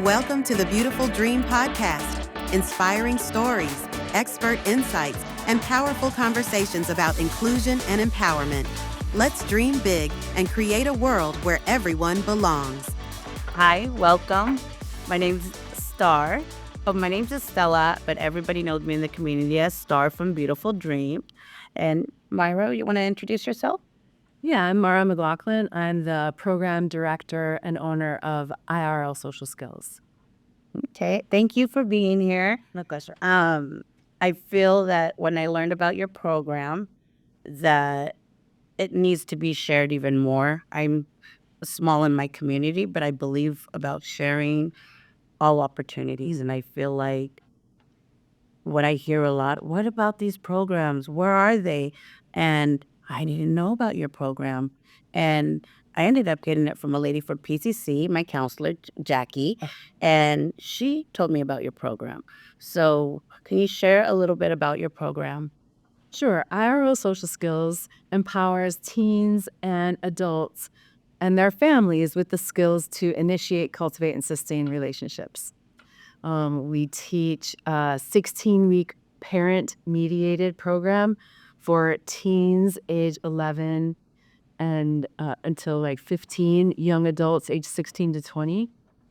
Welcome to the Beautiful Dream Podcast, inspiring stories, expert insights, and powerful conversations about inclusion and empowerment. Let's dream big and create a world where everyone belongs. Hi, welcome. My name's Star. My name's Estella, but everybody knows me in the community as Star from Beautiful Dream. And Myra, you want to introduce yourself? Yeah, I'm Mara McLaughlin. I'm the program director and owner of IRL Social Skills. Okay, thank you for being here. No question. I feel that when I learned about your program, that it needs to be shared even more. I'm small in my community, but I believe about sharing all opportunities, and I feel like what I hear a lot, what about these programs? Where are they? And I didn't know about your program. And I ended up getting it from a lady from PCC, my counselor, Jackie, and she told me about your program. So, can you share a little bit about your program? Sure, IRL Social Skills empowers teens and adults and their families with the skills to initiate, cultivate, and sustain relationships. We teach a 16-week parent-mediated program for teens age 11 and until like 15, young adults age 16 to 20.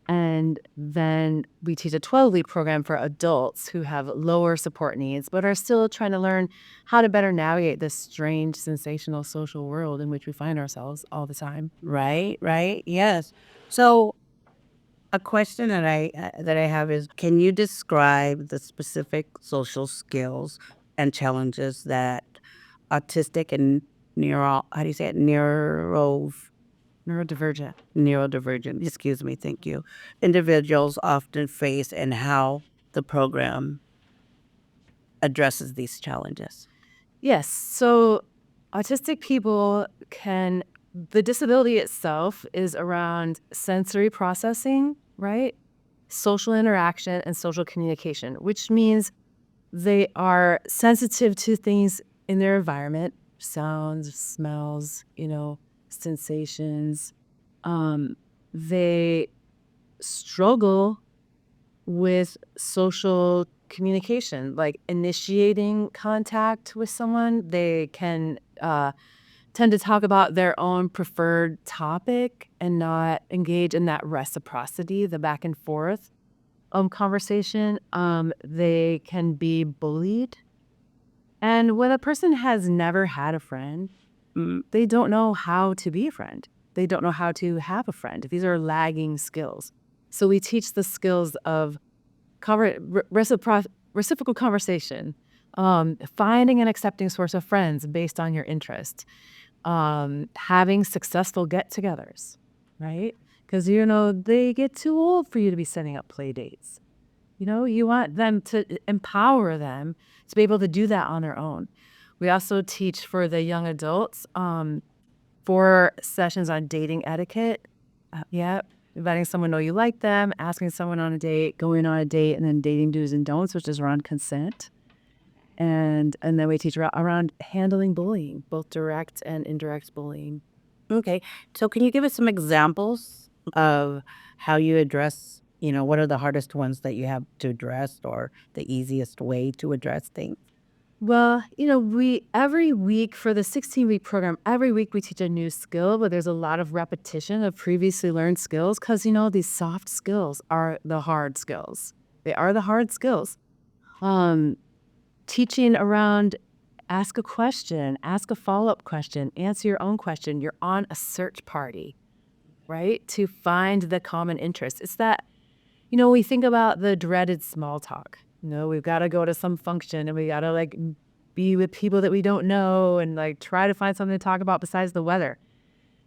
And then we teach a 12-week program for adults who have lower support needs, but are still trying to learn how to better navigate this strange, sensational social world in which we find ourselves all the time. Right, yes. So, a question that I have is, can you describe the specific social skills and challenges that autistic and how do you say it? Neurodivergent. Neurodivergent, excuse me, thank you, individuals often face, and how the program addresses these challenges. Yes. So autistic people the disability itself is around sensory processing, right? Social interaction and social communication, which means they are sensitive to things in their environment, sounds, smells, sensations. They struggle with social communication, like initiating contact with someone. They can tend to talk about their own preferred topic and not engage in that reciprocity, the back and forth conversation. They can be bullied. And when a person has never had a friend, they don't know how to be a friend. They don't know how to have a friend. These are lagging skills. So we teach the skills of reciprocal conversation, finding and accepting source of friends based on your interest, having successful get-togethers, right? Because, they get too old for you to be setting up play dates. You want them to empower them to be able to do that on their own. We also teach for the young adults 4 sessions on dating etiquette. Letting someone know you like them, asking someone on a date, going on a date, and then dating do's and don'ts, which is around consent. And then we teach around handling bullying, both direct and indirect bullying. Okay, so can you give us some examples of how you address, what are the hardest ones that you have to address, or the easiest way to address things? Well, we every week for the 16-week program, every week we teach a new skill, but there's a lot of repetition of previously learned skills because, these soft skills are the hard skills. They are the hard skills. Teaching around ask a question, ask a follow-up question, answer your own question. You're on a search party, right? To find the common interest. It's that, we think about the dreaded small talk. We've got to go to some function and we got to be with people that we don't know and try to find something to talk about besides the weather.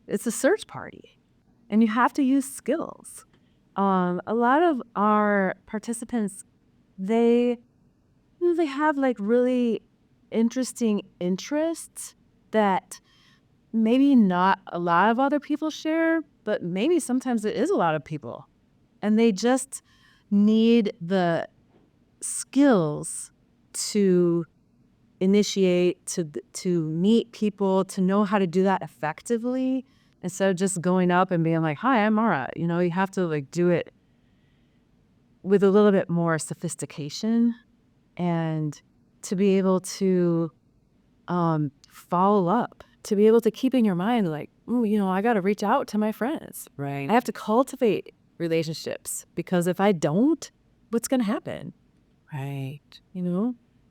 It's a search party and you have to use skills. A lot of our participants, they have really interesting interests that maybe not a lot of other people share, but maybe sometimes it is a lot of people. And they just need the skills to initiate, to meet people, to know how to do that effectively instead of just going up and being like, "Hi, I'm Mara." You have to do it with a little bit more sophistication, and to be able to follow up, to be able to keep in your mind like, oh, I got to reach out to my friends. Right. I have to cultivate relationships, because if I don't, what's going to happen? Right.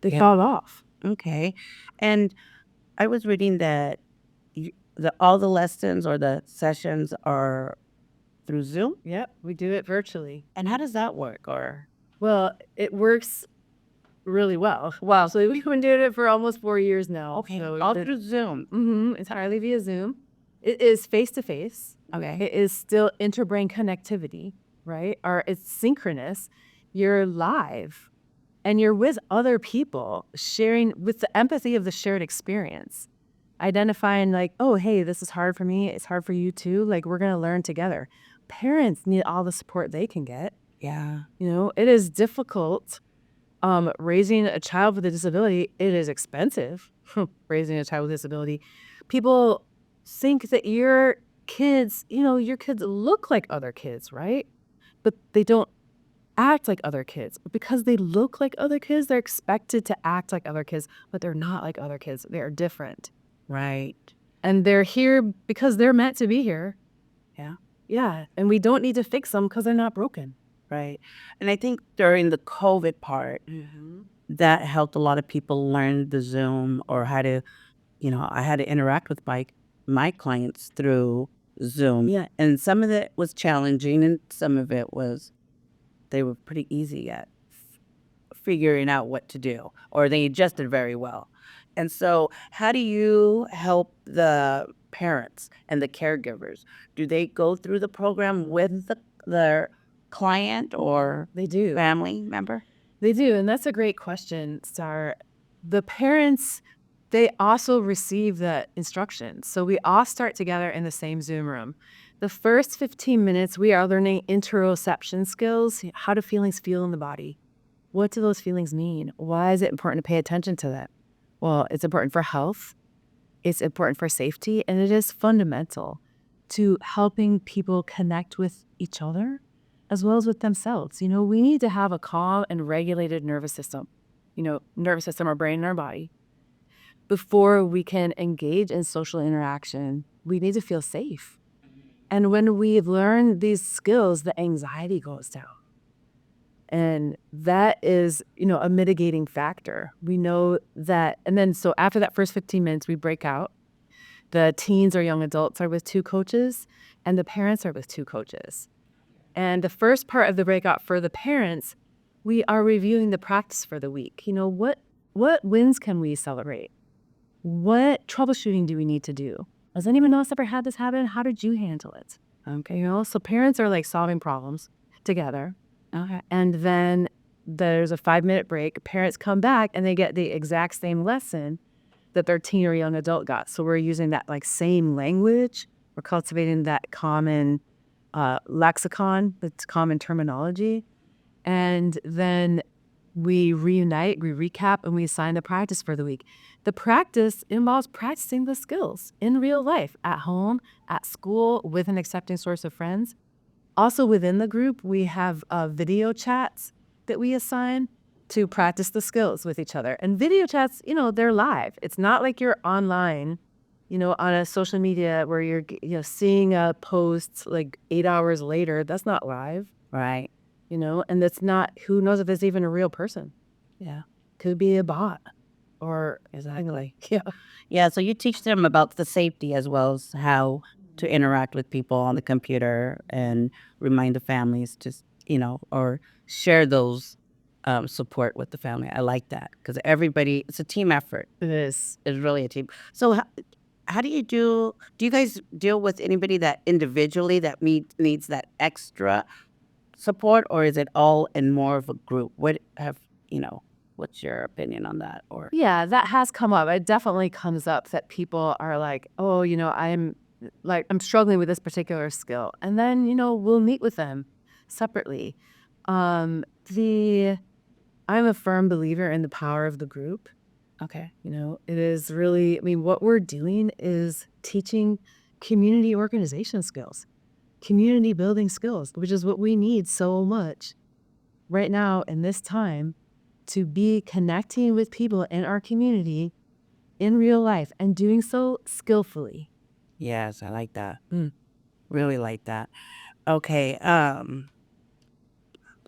They fall off. Okay. And I was reading that all the lessons or the sessions are through Zoom. Yep, we do it virtually. And how does that work? Or Well, it works really well. Wow. So we've been doing it for almost 4 years now. So all through Zoom. entirely via Zoom. It is face-to-face. Okay. It is still interbrain connectivity, right? Or it's synchronous. You're live and you're with other people, sharing with the empathy of the shared experience, identifying like, oh, hey, this is hard for me. It's hard for you too. Like, we're going to learn together. Parents need all the support they can get. Yeah. It is difficult. Raising a child with a disability, it is expensive. Raising a child with a disability. People think that your kids look like other kids, right? But they don't act like other kids. But because they look like other kids, they're expected to act like other kids, but they're not like other kids. They are different. Right. And they're here because they're meant to be here. Yeah. Yeah. And we don't need to fix them because they're not broken. Right. And I think during the COVID part, that helped a lot of people learn the Zoom or how to, I had to interact with my clients through Zoom. Yeah. And some of it was challenging and some of it was, they were pretty easy at figuring out what to do, or they adjusted very well. And so how do you help the parents and the caregivers? Do they go through the program with their client or They do. family member? They do. And that's a great question, Star. The parents, they also receive the instructions. So we all start together in the same Zoom room. The first 15 minutes, we are learning interoception skills. How do feelings feel in the body? What do those feelings mean? Why is it important to pay attention to that? Well, it's important for health. It's important for safety. And it is fundamental to helping people connect with each other as well as with themselves. We need to have a calm and regulated nervous system, our brain and our body. Before we can engage in social interaction, we need to feel safe. And when we've learned these skills, the anxiety goes down. And that is, a mitigating factor. We know that. And then so after that first 15 minutes, we break out. The teens or young adults are with 2 coaches and the parents are with 2 coaches. And the first part of the breakout for the parents, we are reviewing the practice for the week. What wins can we celebrate? What troubleshooting do we need to do? Has anyone else ever had this happen? How did you handle it? Okay, so parents are like solving problems together. Okay. And then there's a 5-minute break. Parents come back and they get the exact same lesson that their teen or young adult got. So we're using that like same language. We're cultivating that common lexicon, that's common terminology. And then we reunite, we recap, and we assign the practice for the week. The practice involves practicing the skills in real life, at home, at school, with an accepting source of friends. Also within the group, we have video chats that we assign to practice the skills with each other. And video chats, they're live. It's not like you're online, on a social media where you're, seeing a post like 8 hours later. That's not live. Right. And that's not, who knows if it's even a real person. Yeah. Could be a bot or Exactly. Yeah. Yeah. So you teach them about the safety as well as how to interact with people on the computer and remind the families to, or share those support with the family. I like that because it's a team effort. It is. It's really a team. So how do you guys deal with anybody that individually that needs that extra support, or is it all in more of a group? What's your opinion on that? Or Yeah, that has come up. It definitely comes up that people are like, oh, I'm struggling with this particular skill. And then, we'll meet with them separately. I'm a firm believer in the power of the group. okay. It is really, what we're doing is teaching community organization skills, community building skills, which is what we need so much. right now in this time to be connecting with people in our community in real life and doing so skillfully. Yes, I like that. Mm. Really like that. Okay.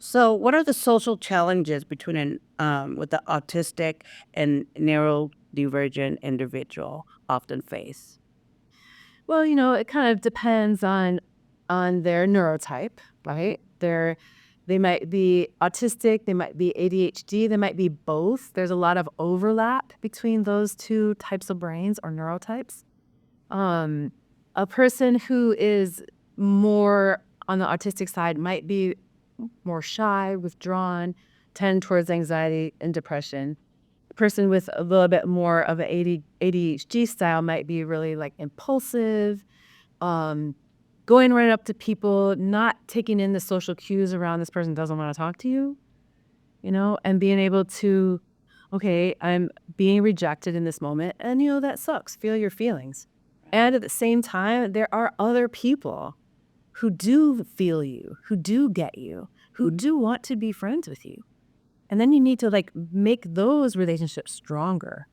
So what are the social challenges between with the autistic and neurodivergent individual often face? Well, it kind of depends on their neurotype, right? They might be autistic, they might be ADHD, they might be both. There's a lot of overlap between those two types of brains or neurotypes. Um, a person who is more on the autistic side might be more shy, withdrawn, tend towards anxiety and depression. A person with a little bit more of an ADHD style might be really like impulsive, um, going right up to people, not taking in the social cues around this person doesn't want to talk to you, and being able to, okay, I'm being rejected in this moment, and that sucks. Feel your feelings. And at the same time, there are other people who do feel you, who do get you, who do want to be friends with you. And then you need to like make those relationships stronger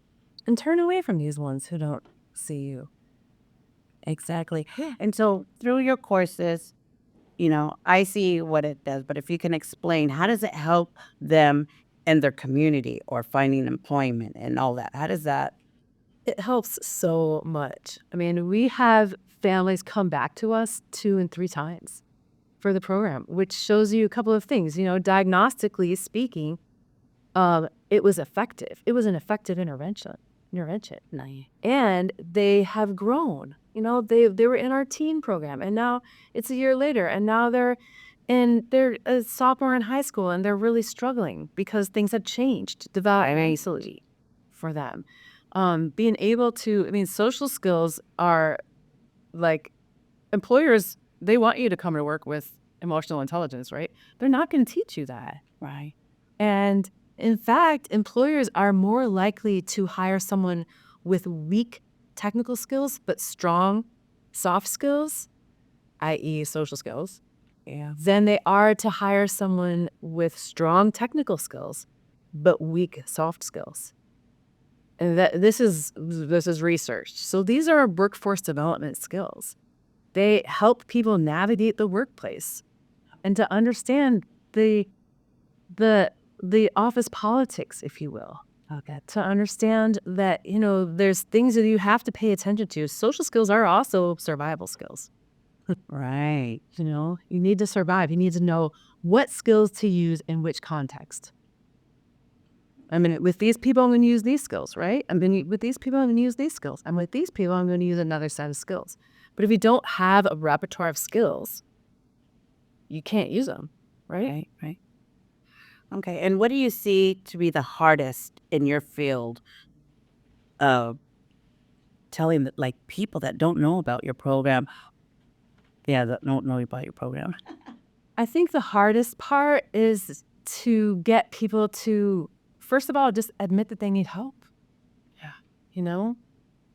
and turn away from these ones who don't see you. Exactly. And so through your courses, I see what it does, but if you can explain, how does it help them in their community or finding employment and all that? How does that? It helps so much. I mean, we have families come back to us 2 and 3 times for the program, which shows you a couple of things. Diagnostically speaking, it was effective. It was an effective intervention. Nice. And they have grown. They were in our teen program, and now it's a year later, and now they're a sophomore in high school, and they're really struggling because things have changed developmentally for them. Being able to, I mean, social skills are like employers, they want you to come to work with emotional intelligence, right? They're not going to teach you that. Right. And in fact, employers are more likely to hire someone with weak technical skills, but strong soft skills, i.e., social skills, Yeah. than they are to hire someone with strong technical skills, but weak soft skills. And this is researched. So these are workforce development skills. They help people navigate the workplace and to understand the office politics, if you will. Okay. To understand that, there's things that you have to pay attention to. Social skills are also survival skills. Right. You need to survive. You need to know what skills to use in which context. I mean, with these people, I'm going to use these skills, right? With these people, I'm going to use these skills. And with these people, I'm going to use another set of skills. But if you don't have a repertoire of skills, you can't use them, right? Right. Right. Okay. And what do you see to be the hardest in your field of telling like people that don't know about your program? Yeah, that don't know about your program. I think the hardest part is to get people to, first of all, just admit that they need help. Yeah.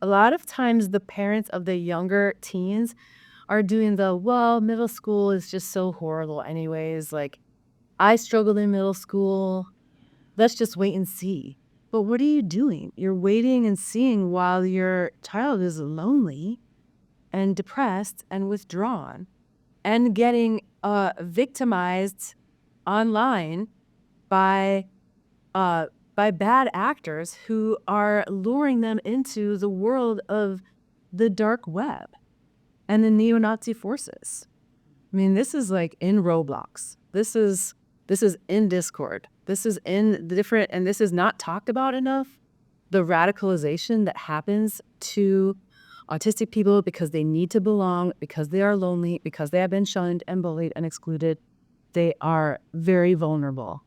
A lot of times the parents of the younger teens are doing middle school is just so horrible anyways. Like, I struggled in middle school. Let's just wait and see. But what are you doing? You're waiting and seeing while your child is lonely and depressed and withdrawn and getting victimized online by bad actors who are luring them into the world of the dark web and the neo-Nazi forces. I mean, this is like in Roblox. This is in Discord. This is in the different, and this is not talked about enough. The radicalization that happens to autistic people because they need to belong, because they are lonely, because they have been shunned and bullied and excluded. They are very vulnerable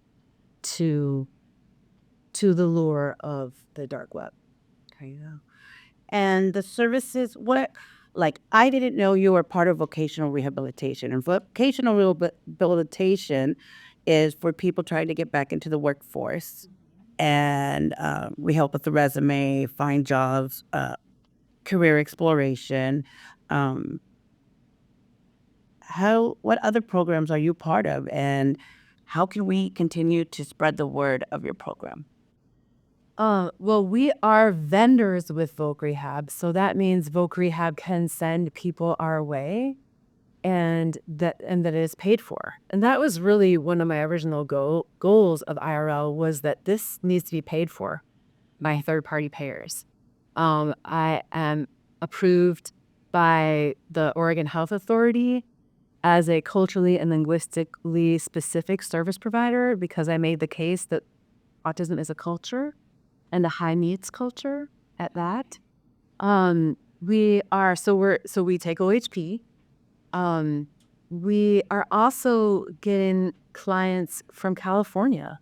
to the lure of the dark web. There you go. And the services, I didn't know you were part of vocational rehabilitation. And vocational rehabilitation is for people trying to get back into the workforce. And we help with the resume, find jobs, career exploration. What other programs are you part of? And How can we continue to spread the word of your program? Well, we are vendors with Voc Rehab, so that means Voc Rehab can send people our way, and that it is paid for. And that was really one of my original goals of IRL, was that this needs to be paid for by third-party payers. I am approved by the Oregon Health Authority as a culturally and linguistically specific service provider, because I made the case that autism is a culture, and a high needs culture at that. We are so we take OHP. We are also getting clients from California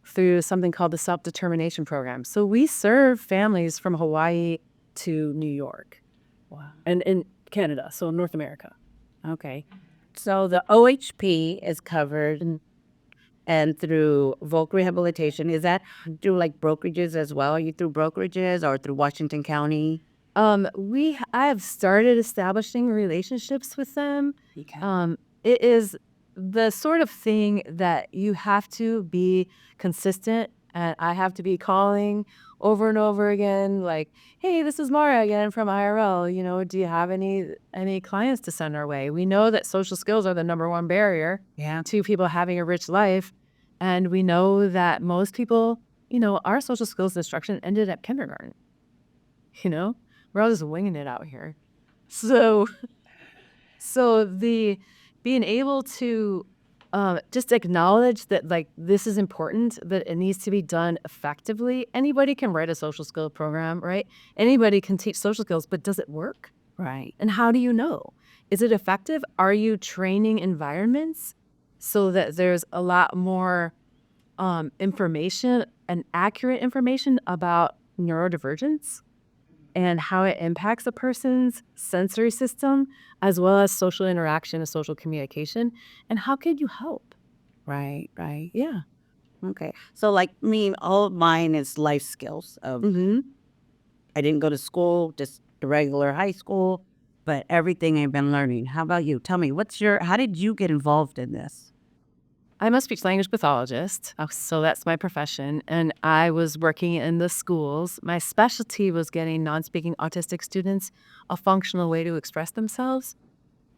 through something called the Self-Determination Program. So we serve families from Hawaii to New York. Wow. And in Canada, so North America. Okay. So the OHP is covered and through Volk Rehabilitation. Is that through like brokerages as well? Are you through brokerages or through Washington County? I have started establishing relationships with them. Okay. It is the sort of thing that you have to be consistent, and I have to be calling over and over again, like, "Hey, this is Mara again from IRL. Do you have any clients to send our way?" We know that social skills are the number one barrier Yeah. to people having a rich life, and we know that most people, our social skills instruction ended at kindergarten. You know, we're all just winging it out here. So, the being able to just acknowledge that, like, this is important, that it needs to be done effectively. Anybody can write a social skill program, right? Anybody can teach social skills, but does it work? Right. And how do you know? Is it effective? Are you training environments so that there's a lot more information and accurate information about neurodivergence and how it impacts a person's sensory system, as well as social interaction and social communication? And how could you help? Right. Right. Yeah. Okay. So like me, all of mine is life skills. Mm-hmm. I didn't go to school, just a regular high school, but everything I've been learning. How about you? Tell me, how did you get involved in this? I'm a speech language pathologist, so that's my profession. And I was working in the schools. My specialty was getting non-speaking autistic students a functional way to express themselves.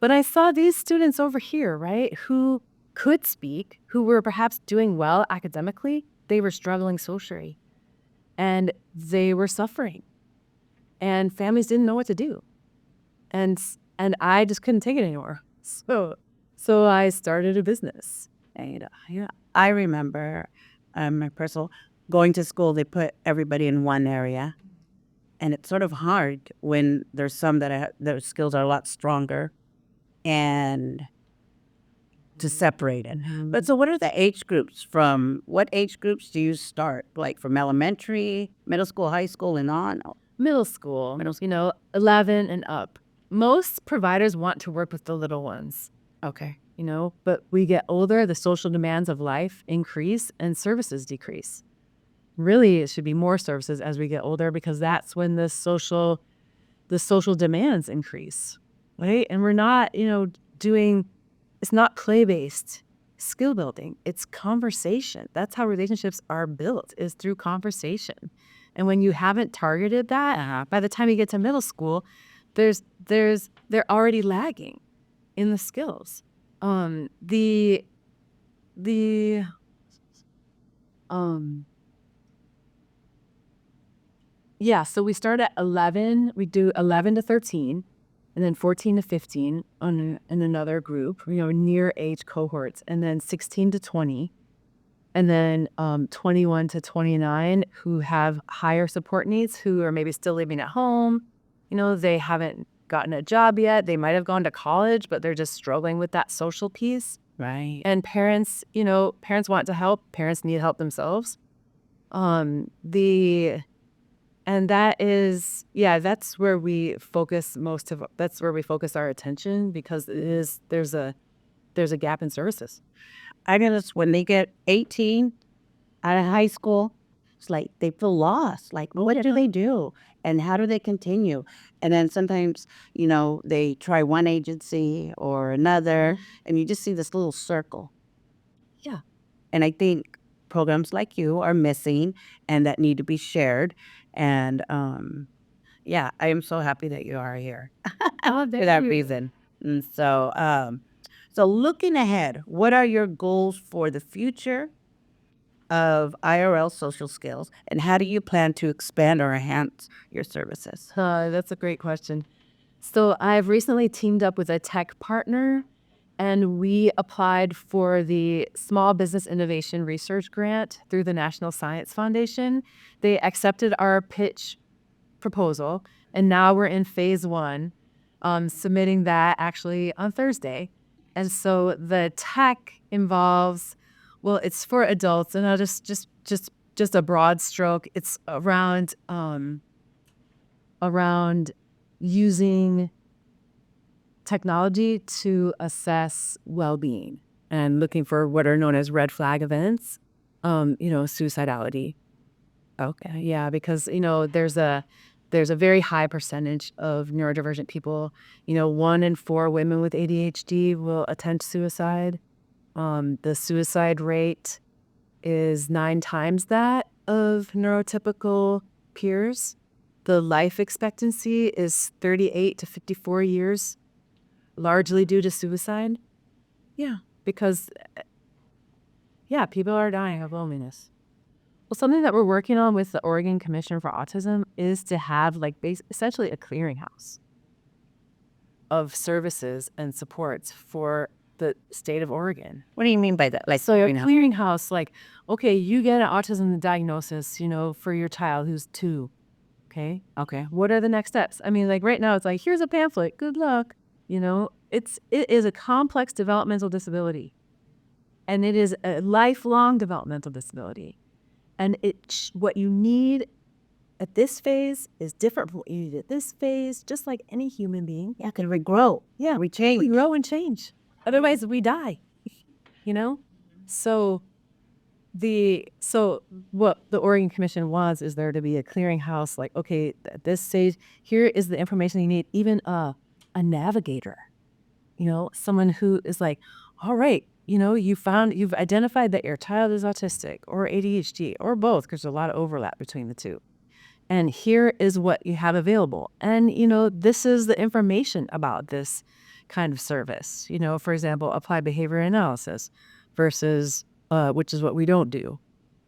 But I saw these students over here, right, who could speak, who were perhaps doing well academically. They were struggling socially, and they were suffering, and families didn't know what to do. And I just couldn't take it anymore. So I started a business. And yeah, I remember my personal going to school. They put everybody in one area, and it's sort of hard when there's some that their skills are a lot stronger, and to separate it. But so, what are the age groups? From what age groups do you start? Like from elementary, middle school, high school, and on? Middle school, 11 and up. Most providers want to work with the little ones, Okay. but we get older, the social demands of life increase and services decrease. Really, it should be more services as we get older, because that's when the social demands increase, right? And we're not, doing, it's not play-based skill building. It's conversation. That's how relationships are built, is through conversation. And when you haven't targeted that, by the time you get to middle school, they're already lagging in the skills. The Yeah, so we start at 11. We do 11 to 13, and then 14 to 15 in another group, near age cohorts, and then 16 to 20, and then 21 to 29 who have higher support needs, who are maybe still living at home. They haven't gotten a job yet. They might have gone to college, but they're just struggling with that social piece. Right. And parents, parents want to help. Parents need help themselves. And that is, that's where we focus that's where we focus our attention, because there's a gap in services. I notice when they get 18 out of high school, it's like they feel lost. Like, what do they do? And how do they continue? And then sometimes, they try one agency or another, and you just see this little circle. Yeah. And I think programs like you are missing and that need to be shared. And yeah, I am so happy that you are here Oh, for that reason. And so looking ahead, what are your goals for the future of IRL Social Skills, and how do you plan to expand or enhance your services? That's a great question. So I've recently teamed up with a tech partner, and we applied for the Small Business Innovation Research Grant through the National Science Foundation. They accepted our pitch proposal, and now we're in phase one, submitting that actually on Thursday. And so the tech involves, well, it's for adults, and I'll just a broad stroke. It's around using technology to assess well-being and looking for what are known as red flag events, suicidality. Okay. Yeah, because there's a very high percentage of neurodivergent people. 1 in 4 women with ADHD will attempt suicide. The suicide rate is 9 times that of neurotypical peers. The life expectancy is 38 to 54 years, largely due to suicide. Yeah, because people are dying of loneliness. Well, something that we're working on with the Oregon Commission for Autism is to have essentially a clearinghouse of services and supports for the state of Oregon. What do you mean by that? Like, So a clearinghouse, okay, you get an autism diagnosis, for your child who's 2. Okay. What are the next steps? I mean, right now it's here's a pamphlet. Good luck. It is a complex developmental disability, and it is a lifelong developmental disability. And what you need at this phase is different from what you need at this phase, just like any human being. yeah, can we grow? Yeah, We change. we grow and change. Otherwise, we die. So what the Oregon Commission wants is there to be a clearinghouse. Okay, at this stage, here is the information you need. Even a navigator, someone who is all right, you've identified that your child is autistic or ADHD or both, because there's a lot of overlap between the two. And here is what you have available. And, this is the information about this kind of service. For example, applied behavior analysis versus, which is what we don't do.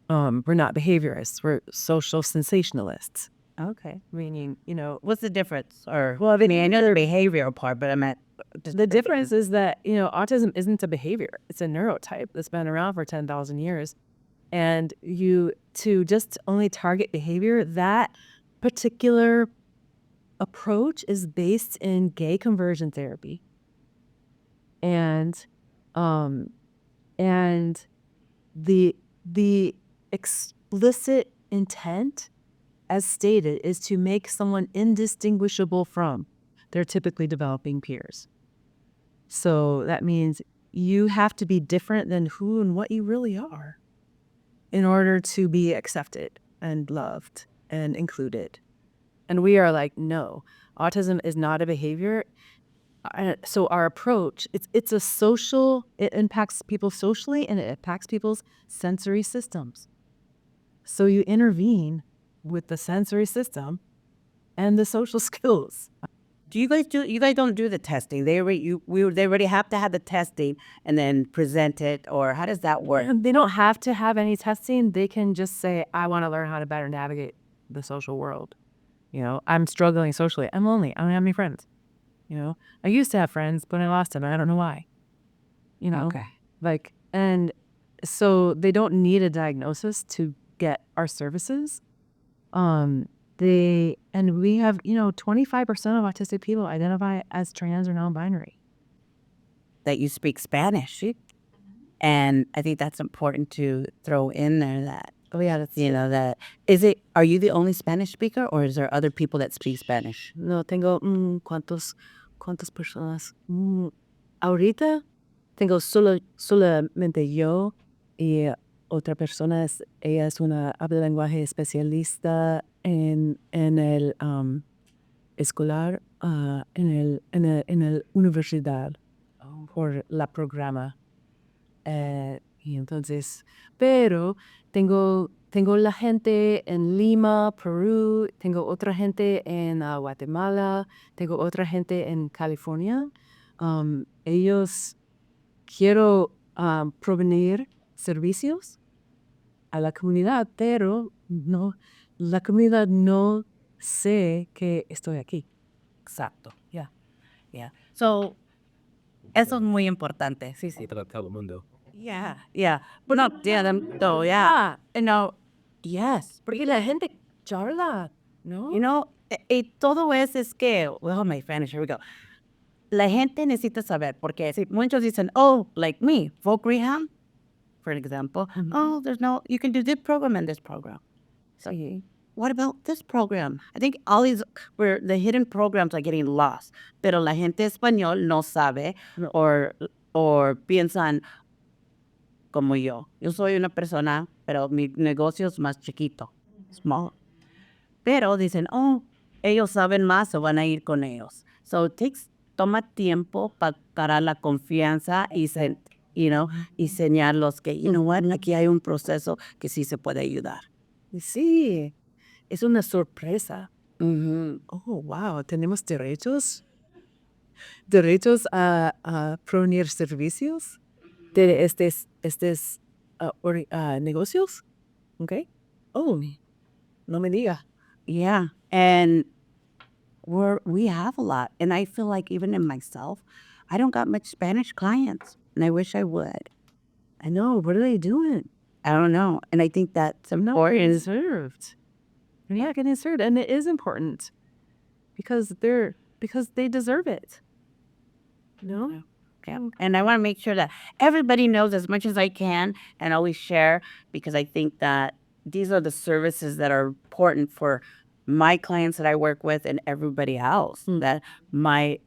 We're not behaviorists. We're social sensationalists. Okay. Meaning, What's the difference? Or Well, I mean, I know the behavioral part, but I meant the difference is that, autism isn't a behavior. It's a neurotype that's been around for 10,000 years. And to just only target behavior, that particular approach is based in gay conversion therapy. And the explicit intent, as stated, is to make someone indistinguishable from their typically developing peers. So that means you have to be different than who and what you really are in order to be accepted and loved and included. And we are no, autism is not a behavior. So our approach, it impacts people socially, and it impacts people's sensory systems. So you intervene with the sensory system and the social skills. do you guys don't do the testing? They already have to have the testing and then present it, or how does that work? And they don't have to have any testing. They can just say, I want to learn how to better navigate the social world. I'm struggling socially. I'm lonely. I don't have any friends. I used to have friends, but I lost them. I don't know why. Okay. And so they don't need a diagnosis to get our services. We have, 25% of autistic people identify as trans or non-binary. That you speak Spanish. And I think that's important to throw in there that, Oh yeah, that's that, are you the only Spanish speaker, or is there other people that speak Spanish? No, tengo, ¿cuántas personas? Ahorita tengo solamente yo y otra persona. Ella es habla lenguaje especialista en el escolar, en el universidad por la programa. Y entonces, pero tengo la gente en Lima, Perú, tengo otra gente en Guatemala, tengo otra gente en California. Ellos quiero proveer servicios a la comunidad, pero no, la comunidad no sé que estoy aquí. Exacto. Yeah. Yeah. So, eso es muy importante. Sí, sí. Todo el mundo. Yeah. Yeah. But not them though. Yeah. No. Yes. Porque la gente charla, ¿no? You know, todo es que, well, my Spanish, here we go. La gente necesita saber, porque si muchos dicen, oh, like me, folk rehab, for example, oh, there's no, you can do this program and this program. So, what about this program? I think all these, where the hidden programs are getting lost, pero la gente español no sabe, or piensan como yo. Yo soy una persona, pero mi negocio es más chiquito, small. Pero dicen, oh, ellos saben más, o van a ir con ellos. So toma tiempo para ganar la confianza y enseñarlos que, aquí hay un proceso que sí se puede ayudar. Sí, es una sorpresa. Ujú. Oh, wow, tenemos derechos. Derechos a proveer servicios de estos negocios. Okay. Oh, no me diga. Yeah, and we have a lot. And I feel like even in myself, I don't got much Spanish clients, and I wish I would. I know. What are they doing? I don't know. And I think that's important. Getting served. Yeah, getting served. And it is important because they deserve it. No? Yeah. And I want to make sure that everybody knows as much as I can and always share, because I think that these are the services that are important for my clients that I work with and everybody else that might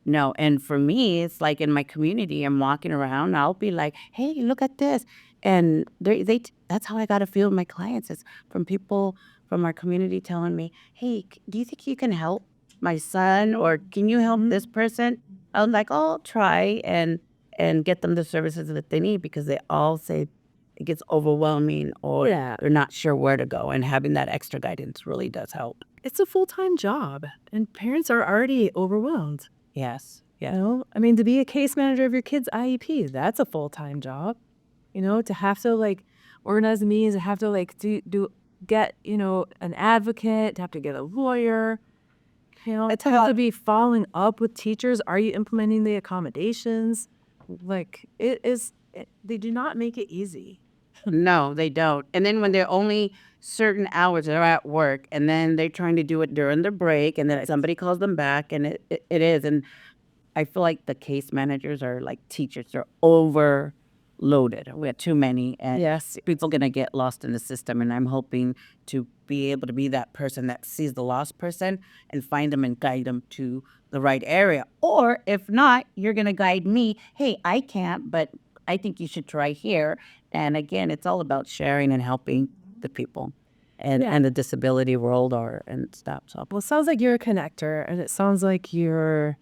know. And for me, it's like in my community, I'm walking around, I'll be like, hey, look at this. And that's how I got a few of my clients. It's from people from our community telling me, hey, do you think you can help my son, or can you help this person? I'm like, oh, I'll try and get them the services that they need, because they all say it gets overwhelming, or they're not sure where to go. And having that extra guidance really does help. It's a full-time job, and parents are already overwhelmed. Yes. Yeah. You know, I mean, to be a case manager of your kid's IEP, that's a full-time job. You know, to have to like organize the meetings, to have to like get an advocate, to have to get a lawyer. You know, It's to have to be following up with teachers. Are you implementing the accommodations? Like they do not make it easy. No, they don't. And then when they're only certain hours, they're at work, and then they're trying to do it during the break, and then somebody calls them back, and it is. And I feel like the case managers are like teachers. They're overloaded. We have too many, and Yes. people going to get lost in the system. And I'm hoping to be able to be that person that sees the lost person and find them and guide them to the right area. Or if not, you're going to guide me. Hey, I can't, but I think you should try here. And again, it's all about sharing and helping the people and the disability world and stuff. So, Well, it sounds like you're a connector, and it sounds like you're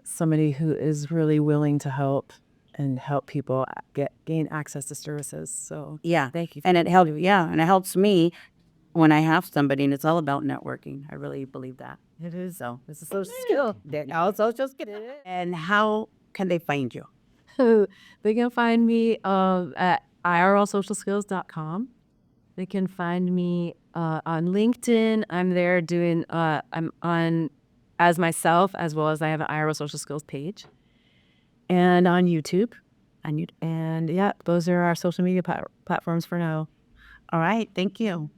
somebody who is really willing to help and help people gain access to services. So yeah. thank you. And it helps me when I have somebody, and it's all about networking. I really believe that. It is. So, It's a social skill. now social skills. And how can they find you? They can find me at IRLSocialSkills.com. They can find me on LinkedIn. I'm there doing, I'm on as myself, as well as I have an IRL Social Skills page. And on YouTube. And yeah, those are our social media platforms for now. All right. Thank you.